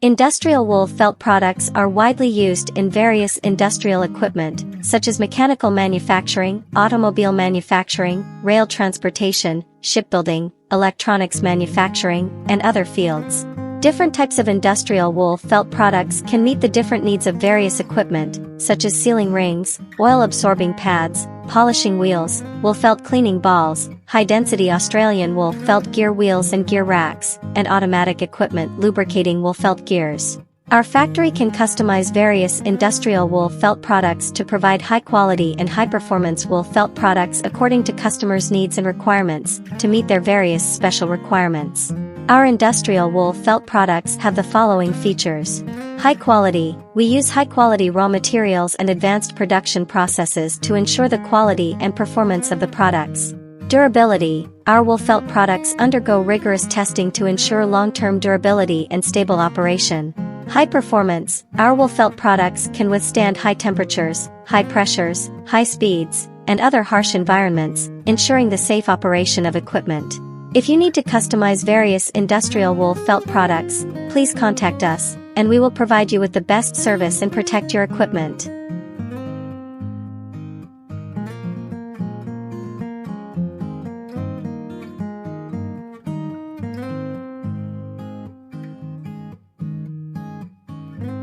Industrial wool felt products are widely used in various industrial equipment, such as mechanical manufacturing, automobile manufacturing, rail transportation, shipbuilding, electronics manufacturing, and other fields. Different types of industrial wool felt products can meet the different needs of various equipment, such as sealing rings, oil-absorbing pads, polishing wheels, wool felt cleaning balls, high-density Australian wool felt gear wheels and gear racks, and automatic equipment lubricating wool felt gears. Our factory can customize various industrial wool felt products to provide high-quality and high-performance wool felt products according to customers' needs and requirements, to meet their various special requirements. Our industrial wool felt products have the following features. High quality. We use high-quality raw materials and advanced production processes to ensure the quality and performance of the products. Durability. Our wool felt products undergo rigorous testing to ensure long-term durability and stable operation. High performance. Our wool felt products can withstand high temperatures, high pressures, high speeds, and other harsh environments, ensuring the safe operation of equipment. If you need to customize various industrial wool felt products, please contact us, and we will provide you with the best service and protect your equipment.